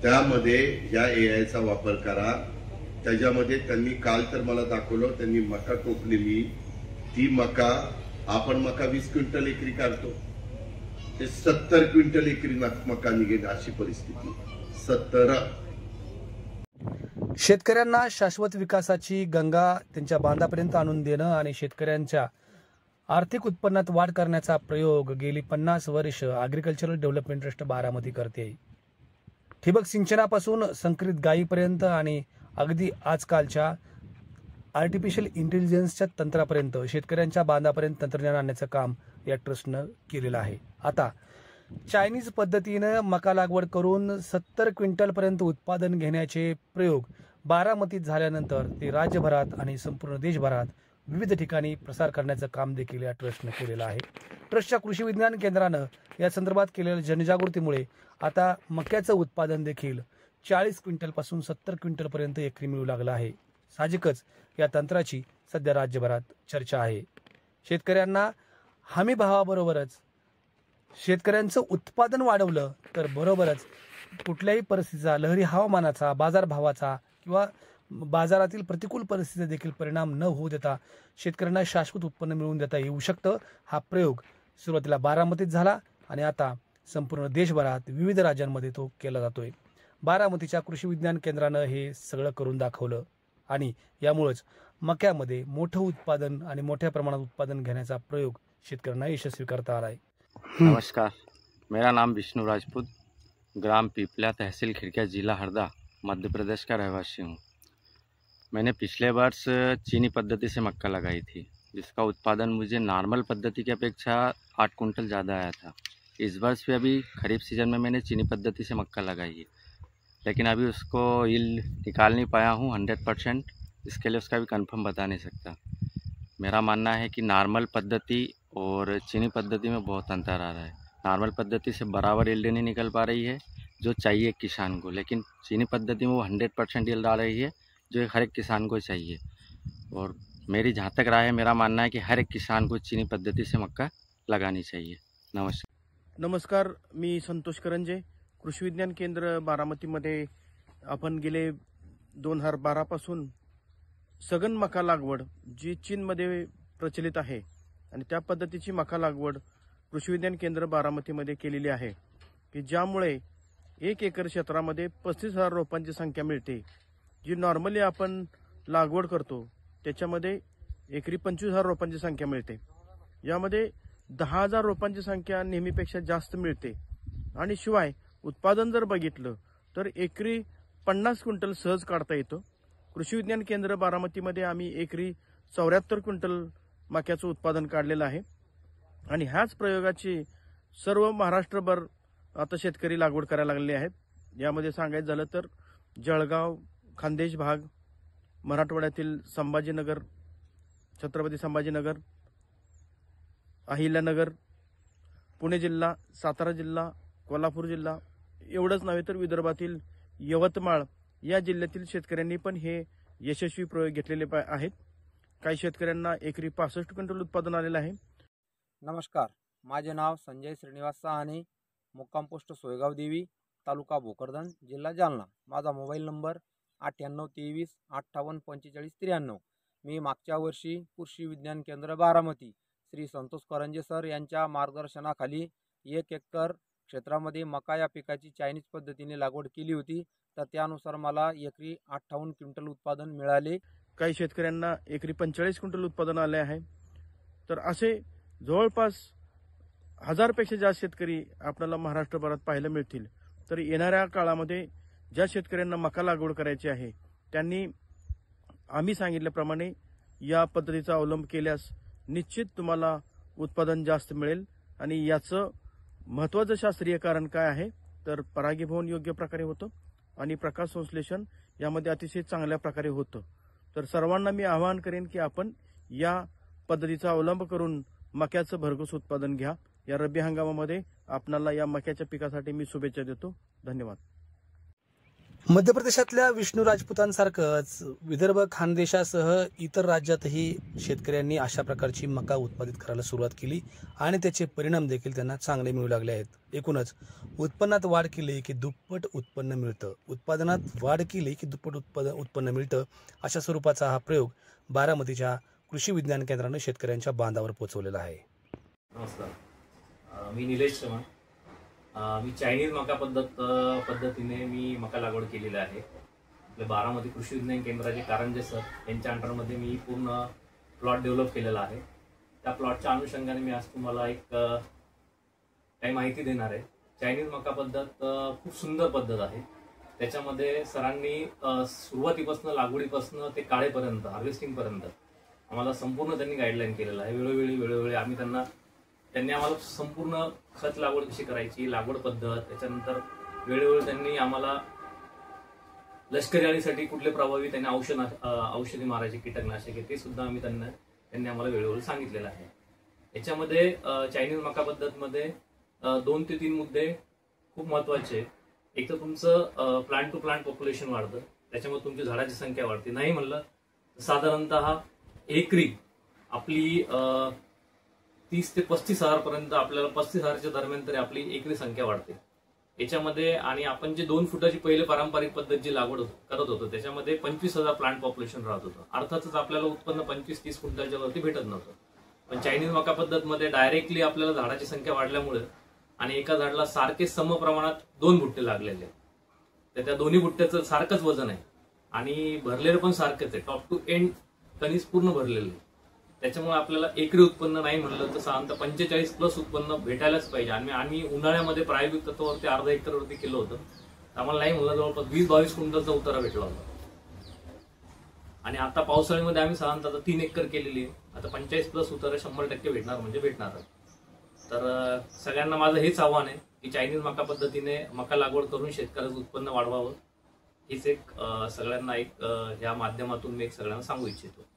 त्यामध्ये या एआयचा वापर करा। त्याच्यामध्ये त्यांनी काल तर मला दाखवलं, त्यांनी मका टोकलेली, ती मका आपण मका 20 क्विंटल एकरी काढतो, ते 70 क्विंटल एकरी मका निघेल अशी परिस्थिती। 70। शेतकऱ्यांना शाश्वत विकासाची गंगा त्यांच्या बांधापर्यंत आणून देणं आणि शेतकऱ्यांच्या आर्थिक उत्पन्नात वाढ करण्याचा प्रयोग गेली 50 वर्ष ॲग्रिकल्चरल डेव्हलपमेंट ट्रस्ट बारामती करते। ठिबक सिंचनापासून संकरित गायीपर्यंत आणि अगदी आजकालच्या आर्टिफिशियल इंटेलिजन्सच्या तंत्रापर्यंत शेतकऱ्यांच्या बांधापर्यंत तंत्रज्ञान आणण्याचं काम या ट्रस्टनं केलेलं आहे। आता चायनीज पद्धतीनं मका लागवड करून 70 क्विंटलपर्यंत उत्पादन घेण्याचे प्रयोग बारामतीत झाल्यानंतर ते राज्यभरात आणि संपूर्ण देशभरात विविध ठिकाणी प्रसार करण्याचं काम देखील या ट्रस्टनं केलेलं आहे। ट्रस्टच्या कृषी विज्ञान केंद्रानं या संदर्भात केलेल्या जनजागृतीमुळे आता मक्याचं उत्पादन देखील 40 क्विंटलपासून 70 क्विंटलपर्यंत एकरी मिळू लागलं आहे। साहजिकच या तंत्राची सध्या राज्यभरात चर्चा आहे। शेतकऱ्यांना हमी भावाबरोबरच शेतकऱ्यांचं उत्पादन वाढवलं तर बरोबरच कुठल्याही परिस्थितीचा, लहरी हवामानाचा, बाजारभावाचा किंवा बाजारातील प्रतिकूल परिस्थितीचा देखील परिणाम न होऊ देता शेतकऱ्यांना शाश्वत उत्पन्न मिळवून देता येऊ शकतं। हा प्रयोग सुरुवातीला बारामतीत झाला आणि आता संपूर्ण देशभरात विविध राज्यांमध्ये तो केला जातोय। बारामतीच्या कृषी विज्ञान केंद्रानं हे सगळं करून दाखवलं आणि यामुळेच मक्यामध्ये मोठं उत्पादन आणि मोठ्या प्रमाणात उत्पादन घेण्याचा प्रयोग शेतकऱ्यांना यशस्वी करता आला है। नमस्कार, मेरा नाम विष्णु राजपूत, ग्राम पीपला, तहसील खिड़किया, जिला हरदा, मध्य प्रदेश का रहवासी हूँ। मैंने पिछले वर्ष चीनी पद्धति से मक्का लगाई थी, जिसका उत्पादन मुझे नॉर्मल पद्धति की अपेक्षा 8 कुंटल ज़्यादा आया था। इस वर्ष भी अभी खरीफ सीजन में मैंने चीनी पद्धति से मक्का लगाई है, लेकिन अभी उसको यील्ड निकाल नहीं पाया हूँ 100%। इसके लिए उसका भी कंफर्म बता नहीं सकता। मेरा मानना है कि नॉर्मल पद्धति और चीनी पद्धति में बहुत अंतर आ रहा है। नॉर्मल पद्धति से बराबर यील्ड नहीं निकल पा रही है जो चाहिए किसान को, लेकिन चीनी पद्धति में वो 100% यील्ड आ रही है जो हर एक किसान को चाहिए। और मेरी जहाँ तक राय है, मेरा मानना है कि हर एक किसान को चीनी पद्धति से मक्का लगानी चाहिए। नमस्कार, मी संतोष करंजे, कृषी विज्ञान केंद्र बारामतीमध्ये आपण गेले 2012 पासून सघन मका लागवड जी चीनमध्ये प्रचलित आहे आणि त्या पद्धतीची मका लागवड कृषी विज्ञान केंद्र बारामतीमध्ये केलेली आहे की ज्यामुळे 1 एकर क्षेत्रामध्ये 35,000 रोपांची संख्या मिळते। जी नॉर्मली आपण लागवड करतो त्याच्यामध्ये एकरी 25,000 रोपांची संख्या मिळते। यामध्ये 10,000 रोपांची संख्या नेहमीपेक्षा जास्त मिळते आणि शिवाय उत्पादन जर बघितलं तर एकरी 50 क्विंटल सहज काढता येतं। कृषी विज्ञान केंद्र बारामतीमध्ये आम्ही एकरी 74 क्विंटल मक्याचं उत्पादन काढलेलं आहे आणि ह्याच प्रयोगाची सर्व महाराष्ट्रभर आता शेतकरी लागवड करायला लागलेले आहेत। यामध्ये सांगायचं झालं तर जळगाव, खानदेश भाग, मराठवाड्यातील संभाजीनगर, छत्रपती संभाजीनगर, अहिल्यानगर, पुणे जिल्हा, सातारा जिल्हा, कोल्हापूर जिल्हा एवढंच नव्हे तर विदर्भातील यवतमाळ या जिल्ह्यातील शेतकऱ्यांनी पण हे यशस्वी प्रयोग घेतलेले आहेत। काही शेतकऱ्यांना एकरी 65 क्विंटल उत्पादन आलेलं आहे। नमस्कार, माझे नाव संजय श्रीनिवास साहने, मुक्काम पोस्ट सोयगाव देवी, तालुका भोकरदन, जिल्हा जालना। माझा मोबाईल नंबर 9823 58 45 93। मी मागच्या वर्षी कृषी विज्ञान केंद्र बारामती श्री संतोष करंजे सर यांच्या मार्गदर्शनाखाली 1 एकर क्षेत्रामध्ये मका या पिकाची चायनीज पद्धतीने लागवड केली होती, तर त्यानुसार मला एकरी 58 क्विंटल उत्पादन मिळाले। काही शेतकऱ्यांना एकरी 45 क्विंटल उत्पादन आले आहे। तर असे जवळपास 1000 पेक्षा जास्त शेतकरी आपल्याला महाराष्ट्रभरात पाहायला मिळतील। तर येणाऱ्या काळामध्ये ज्या शेतकऱ्यांना मका लागवड करायची आहे त्यांनी आम्ही सांगितल्याप्रमाणे या पद्धतीचा अवलंब केल्यास निश्चित तुम्हाला उत्पादन जास्त मिळेल। आणि याचं महत्त्वाचं शास्त्रीय कारण काय आहे तर परागीभवन योग्य प्रकारे होतं आणि प्रकाश संश्लेषण यामध्ये अतिशय चांगल्या प्रकारे होतं। तर सर्वांना मी आवाहन करेन की आपण या पद्धतीचा अवलंब करून मक्याचं भरघोस उत्पादन घ्या। या रब्बी हंगामामध्ये आपल्याला या मक्याच्या पिकासाठी मी शुभेच्छा देतो। धन्यवाद। मध्य प्रदेशातल्या विष्णू राजपुतांसारखंच विदर्भ खानदेशासह इतर राज्यातही शेतकऱ्यांनी अशा प्रकारची मका उत्पादित करायला सुरुवात केली आणि त्याचे परिणाम देखील त्यांना चांगले मिळू लागले आहेत। एकूणच उत्पन्नात वाढ केली की दुप्पट उत्पन्न मिळतं, उत्पादनात वाढ केली की दुप्पट उत्पन्न मिळतं, अशा स्वरूपाचा हा प्रयोग बारामतीच्या कृषी विज्ञान केंद्राने शेतकऱ्यांच्या बांधावर पोहोचवलेला आहे। नमस्कार, मी निलेश चव्हाण। मी चायनीज मका पद्धतीने मी मका लागवड केलेली आहे। आपल्या बारामती कृषी विज्ञान केंद्राचे कारंजे सर यांच्या अंडरमध्ये मी पूर्ण प्लॉट डेव्हलप केलेला आहे। त्या प्लॉटच्या अनुषंगाने मी आज तुम्हाला एक काही माहिती देणार आहे। चायनीज मका पद्धत खूप सुंदर पद्धत आहे। त्याच्यामध्ये सरांनी सुरुवातीपासून लागवडीपासून ते काढेपर्यंत हार्वेस्टिंगपर्यंत आम्हाला संपूर्ण त्यांनी गाईडलाईन केलेलं आहे। वेळोवेळी आम्ही त्यांनी आम्हाला संपूर्ण खत लागवड कशी करायची, लागवड पद्धत, त्याच्यानंतर वेळोवेळी त्यांनी आम्हाला लष्करी अळीसाठी कुठले प्रभावी त्यांनी औषधी मारायचे, कीटकनाशके, ते सुद्धा त्यांनी आम्हाला वेळोवेळी सांगितलेलं आहे। याच्यामध्ये चायनीज मका पद्धतमध्ये 2 ते 3 मुद्दे खूप महत्त्वाचे। एक तर तुमचं प्लांट टू प्लांट पॉप्युलेशन वाढतं, त्याच्यामुळे तुमची झाडाची संख्या वाढते। नाही म्हणलं साधारणतः एकरी आपली 30 ते 35 हजार पर्यंत, आपल्याला 35 हजारच्या दरम्यान तरी आपली एकरी संख्या वाढते याच्यामध्ये। आणि आपण जे 2 फुटाची पहिले पारंपरिक पद्धत जी लागवड करत होतो त्याच्यामध्ये 25,000 प्लांट पॉप्युलेशन राहत होतं। अर्थातच आपल्याला उत्पन्न 25-30 क्विंटलच्या वरती भेटत नव्हतं। पण चायनीज मका पद्धतमध्ये डायरेक्टली आपल्याला झाडाची संख्या वाढल्यामुळे आणि एका झाडाला सारखे समप्रमाणात 2 बुट्टे लागलेले, तर त्या दोन्ही बुट्ट्याचं सारखंच वजन आहे आणि भरलेलं पण सारखंच आहे, टॉप टू एंड कणीस पूर्ण भरलेलं आहे। त्याच्यामुळे आपल्याला एकरी उत्पन्न नाही म्हणलं तर साधारणतः 45+ उत्पन्न भेटायलाच पाहिजे। आणि आम्ही उन्हाळ्यामध्ये प्रायोगिक तत्वावरती अर्धा एकरवरती केलं होतं, आम्हाला नाही म्हणलं जवळपास 20-22 क्विंटलचा उतारा भेटला होता। आणि आता पावसाळ्यामध्ये आम्ही साधारणतः 3 एकर केलेली आहे, आता 45+ उतारा 100% भेटणार म्हणजे भेटणार। तर सगळ्यांना माझं हेच आव्हान आहे की चायनीज मका पद्धतीने मका लागवड करून शेतकऱ्याचं उत्पन्न वाढवावं, हीच एक सगळ्यांना एक या माध्यमातून मी एक सगळ्यांना सांगू इच्छितो।